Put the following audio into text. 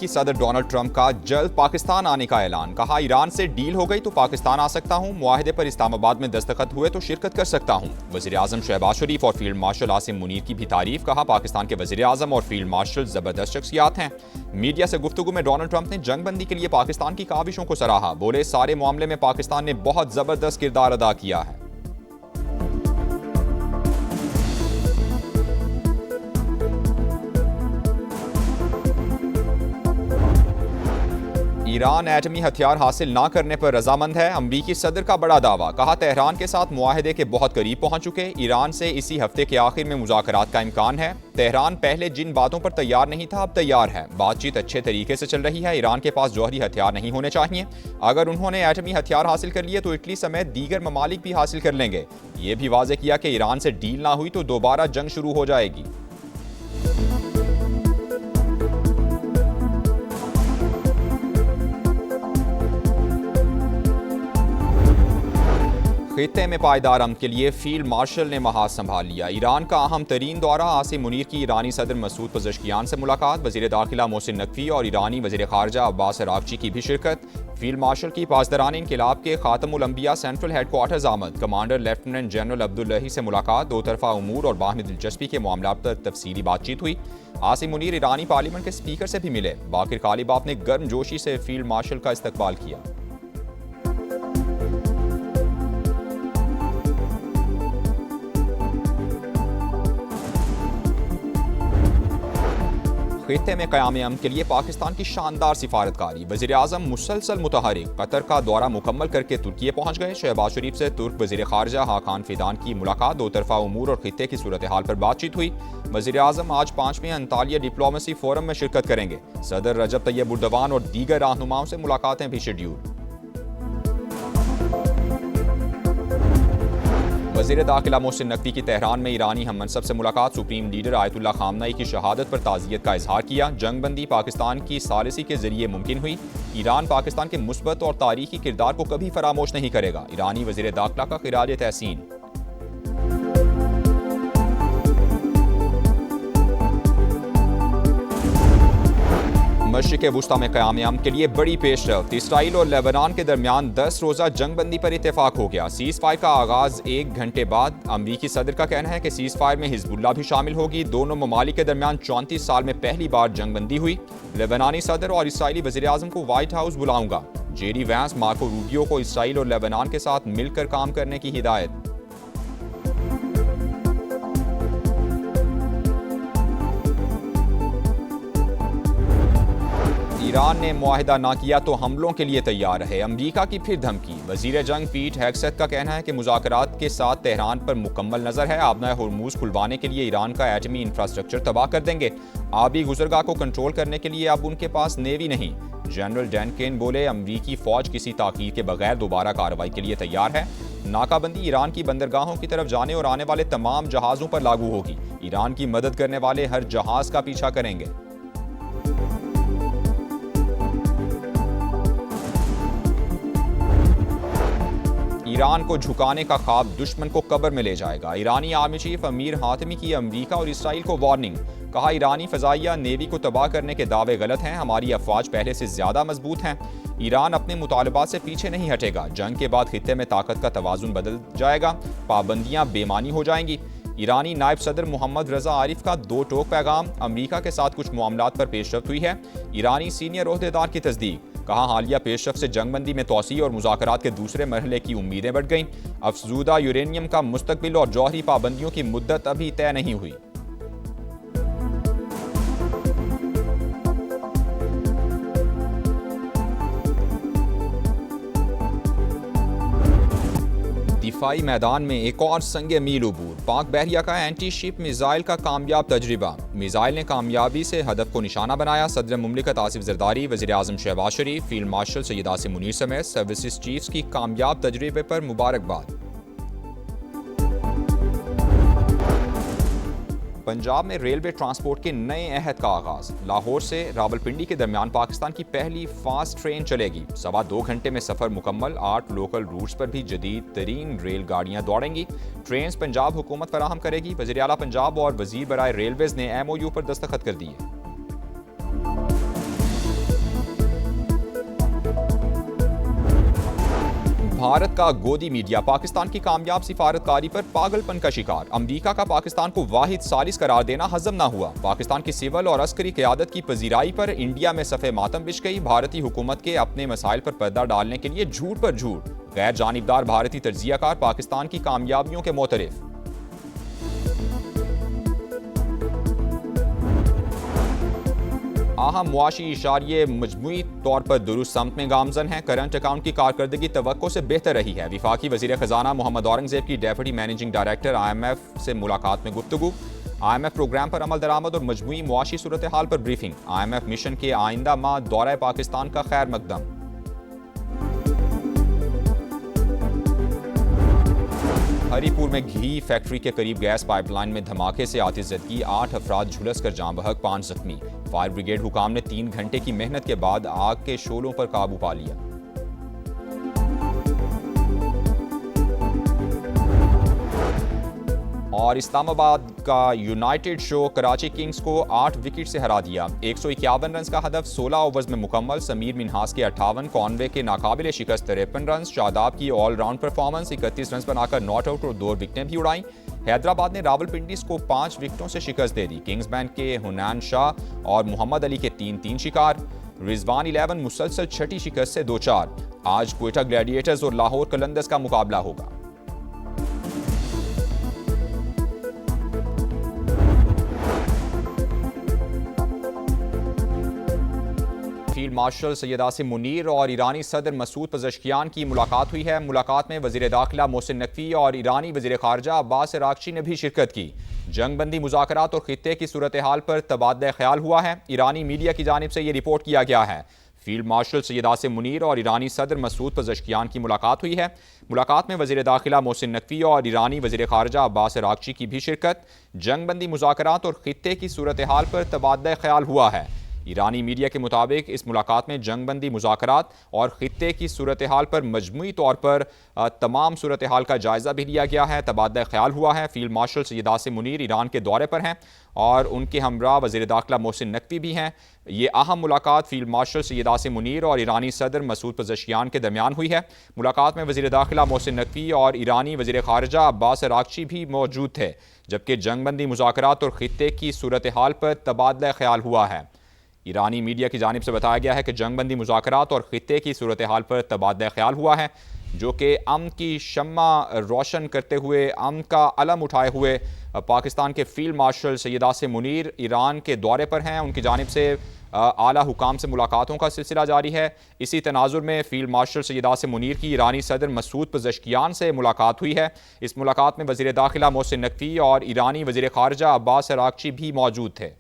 अमेरिकी सदर Donald Trump का जल्द पाकिस्तान आने का ऐलान। कहा, ईरान से डील हो गई तो पाकिस्तान आ सकता हूं, मुआहदे पर इस्लामाबाद में दस्तखत हुए तो शिरकत कर सकता हूं। वज़ीर आज़म शहबाज शरीफ और फील्ड मार्शल आसिम मुनीर की भी तारीफ। कहा, पाकिस्तान के वज़ीर आज़म और फील्ड मार्शल जबरदस्त शख्सियात हैं। मीडिया से गुफ्तगू में डोनाल्ड ट्रंप ने जंगबंदी के लिए पाकिस्तान की काविशों को सराहा। बोले, सारे मामले में पाकिस्तान ने बहुत जबरदस्त किरदार अदा किया है। ईरान एटमी हथियार हासिल ना करने पर रजामंद है। अमरीकी सदर का बड़ा दावा। कहा, तेहरान के साथ मुआहदे के बहुत करीब पहुंच चुके। ईरान से इसी हफ्ते के आखिर में मुज़ाकरात का इम्कान है। तेहरान पहले जिन बातों पर तैयार नहीं था अब तैयार है। बातचीत अच्छे तरीके से चल रही है। ईरान के पास जौहरी हथियार नहीं होने चाहिए। अगर उन्होंने एटमी हथियार हासिल कर लिए तो इटली समेत दीगर ममालिक भी हासिल कर लेंगे। ये भी वाज़ेह किया कि ईरान से डील ना हुई तो दोबारा जंग शुरू हो जाएगी। खित्ते में पायदार अमन के लिए फील्ड मार्शल ने महाज संभाल लिया। ईरान का अहम तरीन दौरा। आसिम मुनीर की ईरानी सदर मसूद पज़ेश्कियान से मुलाकात। वज़ीर दाखिला मोहसिन नकवी और ईरानी वज़ीर ख़ारजा अब्बास अराग़ची की भी शिरकत। फील्ड मार्शल की पासदारान इनक़िलाब के ख़ातमुल अंबिया सेंट्रल हेडक्वार्टर्स आमद। कमांडर लेफ्टिनेंट जनरल अब्दुल्लाही से मुलाकात। दो तरफ़ा उमूर और बाहमी दिलचस्पी के मामलात पर तफसीली बातचीत हुई। आसिम मुनीर ईरानी पार्लियामेंट के स्पीकर से भी मिले। बाकिर कालिबाफ ने गर्मजोशी से फील्ड मार्शल का इस्तकबाल किया। खित्ते में क़याम अमन के लिए पाकिस्तान की शानदार सिफारतकारी। वज़ीर आज़म मुसलसल मुतहरिक। कतर का दौरा मुकम्मल करके तुर्की पहुंच गए। शहबाज शरीफ से तुर्क वज़ीर ख़ारजा हाकान फिदान की मुलाकात। दो तरफ़ा उमूर और खित्ते की सूरत हाल पर बातचीत हुई। वज़ीर आज़म आज 5वें अंतालिया डिप्लोमेसी फोरम में शिरकत करेंगे। सदर रजब तैयब उर्दवान और दीगर रहनुमाओं से मुलाकातें भी शेड्यूल। वज़ीर दाखिला मोहसिन नकवी की तेहरान में ईरानी हम मनसब से मुलाकात। सुप्रीम लीडर आयतुल्लाह खामनई की शहादत पर ताज़ियत का इजहार किया। जंगबंदी पाकिस्तान की सालिसी के जरिए मुमकिन हुई। ईरान पाकिस्तान के मुस्बत और तारीखी किरदार को कभी फरामोश नहीं करेगा। ईरानी वज़ीर दाखिला का खिराज तहसीन। मशरिक़ वुस्ता में क़याम अमन के लिए बड़ी पेशरफ्त। इसराइल और लेबनान के दरमियान 10 रोज़ा जंगबंदी पर इत्तेफाक हो गया। सीज़ फायर का आगाज़ 1 घंटे बाद। अमरीकी सदर का कहना है कि सीज़ फायर में हिजबुल्लाह भी शामिल होगी। दोनों ममालिक के दरमियान 34 साल में पहली बार जंगबंदी हुई। लेबनानी सदर और इसराइली वज़ीर आज़म को व्हाइट हाउस बुलाऊंगा। जेडी वैंस मार्को रूबियो को इसराइल और लेबनान के साथ मिलकर काम करने की हिदायत। ईरान ने मुआहिदा ना किया तो हमलों के लिए तैयार है। अमरीका की फिर धमकी। वजीर जंग पीट हेग्सेथ का कहना है कि मुज़ाकरात के साथ तेहरान पर मुकम्मल नजर है। आबना हुर्मुज खुलवाने के लिए ईरान का एटमी इंफ्रास्ट्रक्चर तबाह कर देंगे। आबी गुजरगाह को कंट्रोल करने के लिए अब उनके पास नेवी नहीं। जनरल डैनकेन बोले, अमरीकी फौज किसी ताकीद के बगैर दोबारा कार्रवाई के लिए तैयार है। नाकाबंदी ईरान की बंदरगाहों की तरफ जाने और आने वाले तमाम जहाज़ों पर लागू होगी। ईरान की मदद करने वाले हर जहाज़ का पीछा करेंगे। ईरान को झुकाने का ख्वाब दुश्मन को कब्र में ले जाएगा। ईरानी आर्मी चीफ अमीर हातमी की अमरीका और इसराइल को वार्निंग। कहा, ईरानी फजाइया नेवी को तबाह करने के दावे गलत हैं। हमारी अफवाज पहले से ज्यादा मजबूत हैं। ईरान अपने मुतालबात से पीछे नहीं हटेगा। जंग के बाद खित्ते में ताकत का तवाजुन बदल जाएगा। पाबंदियां बेमानी हो जाएंगी। ईरानी नायब सदर मोहम्मद रजा आरिफ का दो टोक पैगाम। अमरीका के साथ कुछ मामलात पर पेशरफ्त हुई है। ईरानी सीनियर ओहदेदार की तस्दीक। कहा, हालिया पेशरफ्त से जंगबंदी में तोसी और मुज़ाकरात के दूसरे मरहले की उम्मीदें बढ़ गईं। अफजूदा यूरेनियम का मुस्तकबिल और जौहरी पाबंदियों की मुद्दत अभी तय नहीं हुई। दिफाई मैदान में एक और संगे मील उबूर। पाक बहरिया का एंटी शिप मिसाइल का कामयाब तजर्बा। मिसाइल ने कामयाबी से हदफ को निशाना बनाया। सदर मुमलिकत आसिफ जरदारी, वज़ीर आज़म शहबाज शरीफ, फील्ड मार्शल सैयद आसिम मुनीर समेत सर्विसेज चीफ्स की कामयाब तजर्बे पर मुबारकबाद। पंजाब में रेलवे ट्रांसपोर्ट के नए अहद का आगाज। लाहौर से रावलपिंडी के दरमियान पाकिस्तान की पहली फास्ट ट्रेन चलेगी। 2.25 घंटे में सफर मुकम्मल। 8 लोकल रूट्स पर भी जदीद तरीन रेलगाड़ियां दौड़ेंगी। ट्रेन पंजाब हुकूमत फराहम करेगी। वज़ीर आला पंजाब और वज़ीर बराए रेलवेज ने MOU पर दस्तखत कर दिए। भारत का गोदी मीडिया पाकिस्तान की कामयाब सिफारतकारी पर पागलपन का शिकार। अमरीका का पाकिस्तान को वाहिद सालिस करार देना हजम ना हुआ। पाकिस्तान की सिविल और अस्करी क़यादत की पजीराई पर इंडिया में सफ़े मातम बिछ गई। भारतीय हुकूमत के अपने मसाइल पर पर्दा डालने के लिए झूठ पर झूठ। गैर जानिबदार भारतीय तज्जियाकार पाकिस्तान की कामयाबियों के मोतरफ। अहम मुआशी इशारे मजमूई तौर पर दुरुस्त समत में गामजन हैं। करंट अकाउंट की कारकर्दगी तवक्को से बेहतर रही है। विफाकी वजीर खजाना मोहम्मद औरंगजेब की डेप्यूटी मैनेजिंग डायरेक्टर IMF से मुलाकात में गुफ्तगू। IMF प्रोग्राम पर अमल दरामद और मजमूई मुआशी सूरत हाल पर ब्रीफिंग। IMF मिशन के आइंदा माह दौरा पाकिस्तान का खैर मकदम। हरीपुर में घी फैक्ट्री के करीब गैस पाइपलाइन में धमाके से आतिशज़दगी, 8 अफराद झुलस कर जाँ बहक, 5 जख्मी। फायर ब्रिगेड हुकाम ने 3 घंटे की मेहनत के बाद आग के शोलों पर काबू पा लिया। और इस्लामाबाद का यूनाइटेड शो कराची किंग्स को 8 विकेट से हरा दिया। 151 रन का हदफ 16 ओवर्स में मुकम्मल। समीर मिन्हास के 58, कॉनवे के नाकाबिले शिकस्त 53 रन। शादाब की ऑलराउंड परफॉर्मेंस 31 रन बनाकर नॉट आउट और 2 विकेटें भी उड़ाई। हैदराबाद ने रावलपिंडी को 5 विकेटों से शिकस्त दे दी। किंग्स बैंड के हुनैन शाह और मोहम्मद अली के 3-3 शिकार। रिजवान 11 मुसलसल छठी शिकस्त से 2-4। आज क्वेटा ग्लैडिएटर्स और लाहौर कलंदर्स का मुकाबला होगा। फील्ड मार्शल सैयद आसिम मुनीर और ईरानी सदर मसूद पज़ेश्कियान की मुलाकात हुई है। मुलाकात में वज़ीर दाखिला मोहसिन नकवी और ईरानी वज़ीर ख़ारजा अब्बास अराग़ची ने भी शिरकत की। जंगबंदी मुज़ाकरात और खित्ते की सूरत हाल पर तबादला ख्याल हुआ है। ईरानी मीडिया की जानिब से ये रिपोर्ट किया गया है। फील्ड मार्शल सैयद आसिम मुनीर और ईरानी सदर मसूद पज़ेश्कियान की मुलाकात हुई है। मुलाकात में वज़ीर दाखिला मोहसिन नकवी और ईरानी वज़ीर ख़ारजा अब्बास अराग़ची की भी शिरकत। जंगबंदी मुज़ाकरात और खित्ते की सूरत हाल पर तबादला ख्याल हुआ है। ईरानी मीडिया के मुताबिक इस मुलाकात में जंगबंदी मुज़ाकरात और खित्ते की सूरत हाल पर मजमूई तौर पर तमाम सूरत हाल का जायज़ा भी लिया गया है। तबादला ख्याल हुआ है। Field marshal Syed Asim Munir Iran के दौरे पर हैं और उनके हमरा वज़ीर दाखिला मोहसिन नकवी भी हैं। ये अहम मुलाकात फील्ड मार्शल सैयद आसिम मुनीर और ईरानी सदर मसूद पज़ेश्कियान के दरमियान हुई है। मुलाकात में वज़ीर दाखिला मोहसिन नकवी और ईरानी वज़ीर ख़ारजा अब्बास अराग़ची भी मौजूद थे, जबकि जंगबंदी मुज़ाकरात और खित्ते की सूरत हाल पर तबादला ख्याल हुआ है। ईरानी मीडिया की जानिब से बताया गया है कि जंगबंदी मुज़ाकरात और खित्ते की सूरत हाल पर तबादला ख्याल हुआ है, जो कि अमन की शम्मा रोशन करते हुए, अमन का अलम उठाए हुए पाकिस्तान के field marshal Syed Asim Munir Iran के दौरे पर हैं। उनकी जानिब से आला हुकाम से मुलाकातों का सिलसिला जारी है। इसी तनाजुर में फील्ड मार्शल सैयद आसिम मुनीर की ईरानी सदर मसूद पज़ेश्कियान से मुलाकात हुई है। इस मुलाकात में वज़ीर दाखिला मोहसिन नकवी और ईरानी वज़ीर ख़ारजा अब्बास अराग़ची भी मौजूद थे।